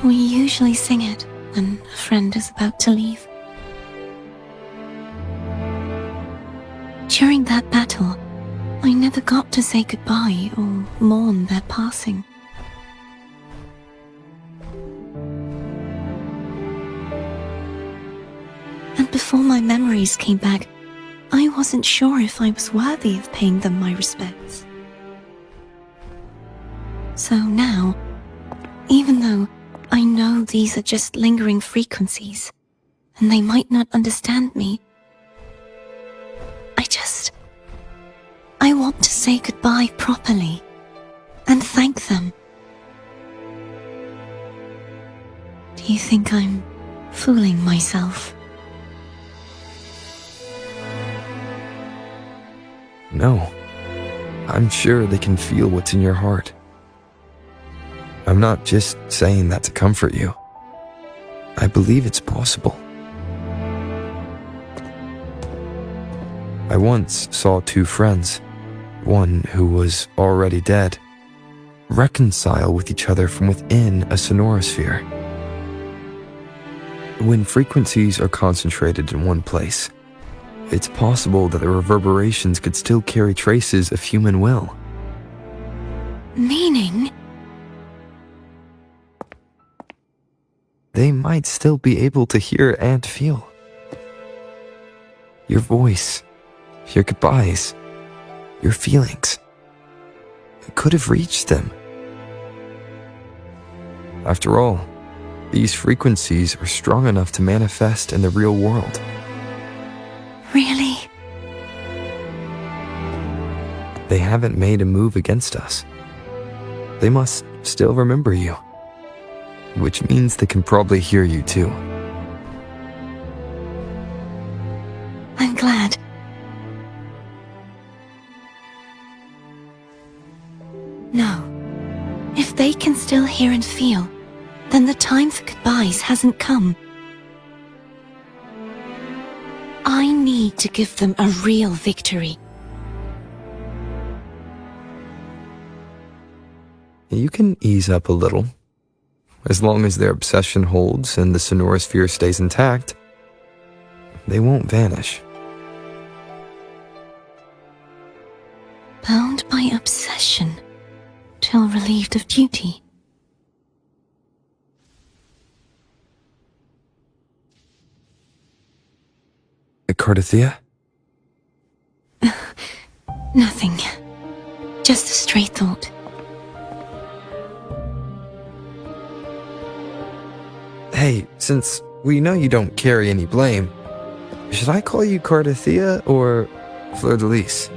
We usually sing it when a friend is about to leave. During that battle, I never got to say goodbye or mourn their passing. And before my memories came back, I wasn't sure if I was worthy of paying them my respects. So now, even though I know these are just lingering frequencies, and they might not understand me, I want to say goodbye properly and thank them. Do you think I'm fooling myself? No. I'm sure they can feel what's in your heart. I'm not just saying that to comfort you. I believe it's possible. I once saw two friends, one who was already dead, reconcile with each other from within a sonorosphere. When frequencies are concentrated in one place, it's possible that the reverberations could still carry traces of human will. Meaning? They might still be able to hear and feel. Your voice, your goodbyes, your feelings. It could have reached them. After all, these frequencies are strong enough to manifest in the real world. Really? They haven't made a move against us. They must still remember you, which means they can probably hear you too. I'm glad. No. If they can still hear and feel, then the time for goodbyes hasn't come. I need to give them a real victory. You can ease up a little. As long as their obsession holds and the sonorosphere stays intact, they won't vanish. Bound by obsession, till relieved of duty. Cardathea? Nothing. Just a stray thought. Hey, since we know you don't carry any blame, should I call you Cardathea or Fleur-de-Lis?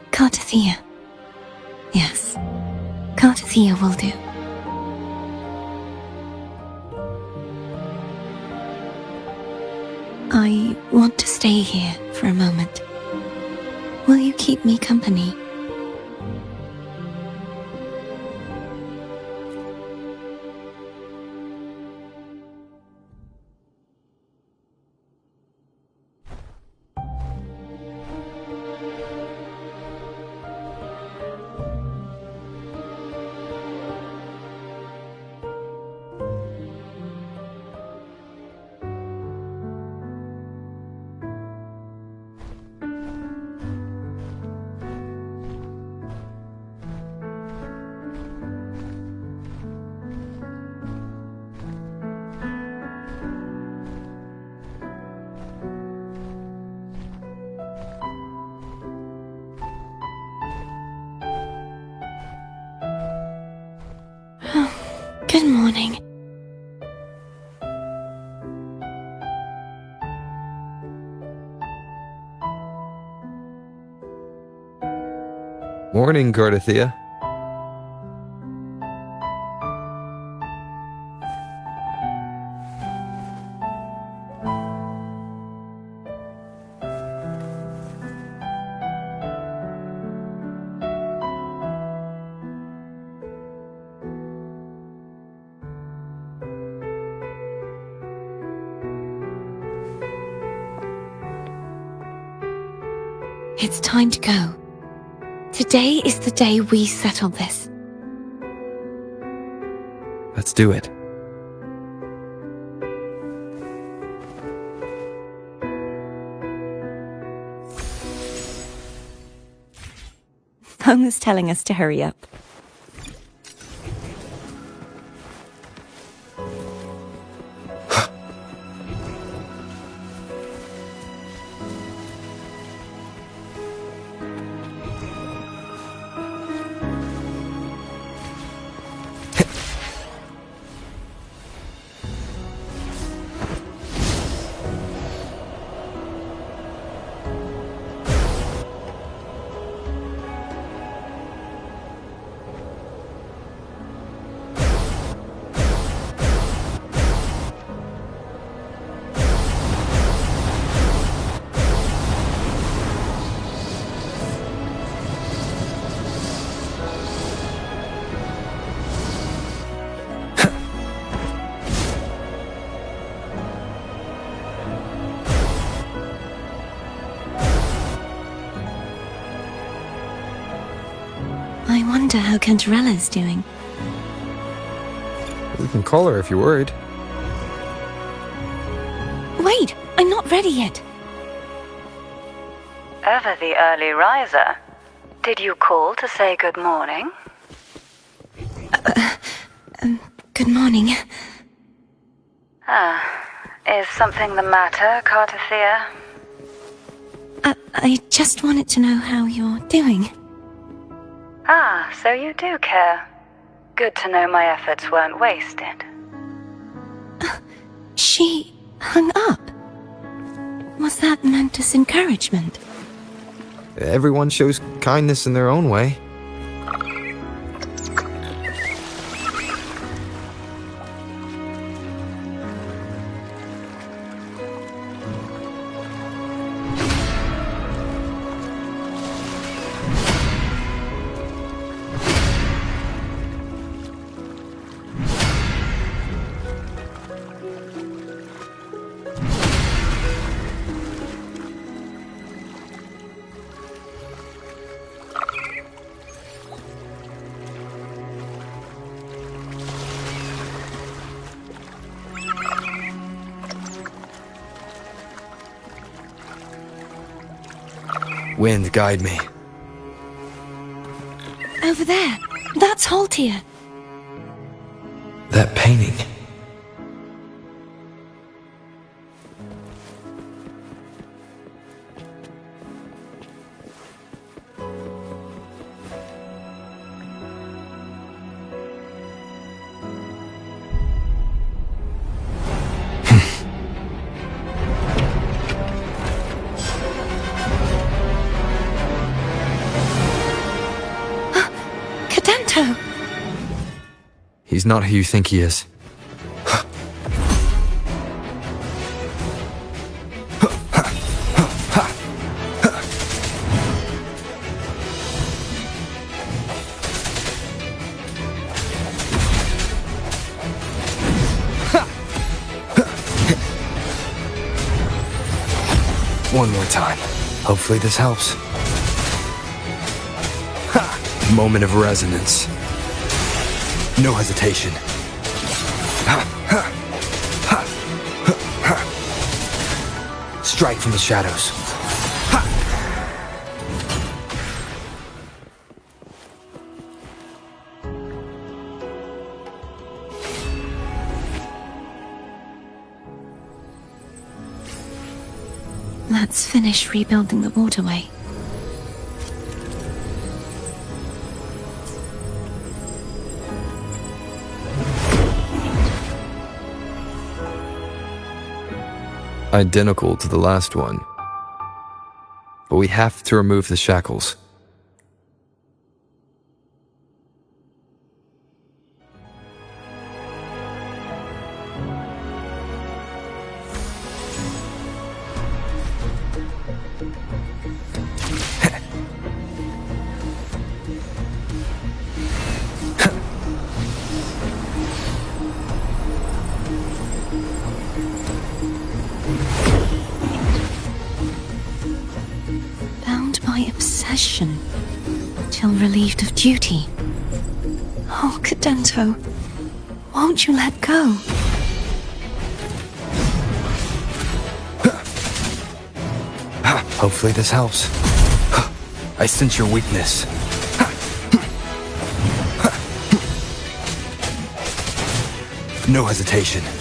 Cardathea. Yes. Cardathea will do. I want to stay here for a moment. Will you keep me company? Good morning. Morning, Cardathea. It's time to go. Today is the day we settle this. Let's do it. Home is telling us to hurry up. I wonder how Cantarella's doing. You can call her if you're worried. Wait, I'm not ready yet. Ever the early riser. Did you call to say good morning? Good morning. Is something the matter, Cartathea? I just wanted to know how you're doing. So you do care. Good to know my efforts weren't wasted. She hung up. Was that meant as encouragement? Everyone shows kindness in their own way. Wind, guide me. Over there. That's Haltia. That painting. He's not who you think he is. One more time. Hopefully this helps. Moment of resonance. No hesitation. Strike from the shadows. Let's finish rebuilding the waterway. Identical to the last one. But we have to remove the shackles. Till relieved of duty. Oh, Cadento, won't you let go? Hopefully this helps. I sense your weakness. No hesitation.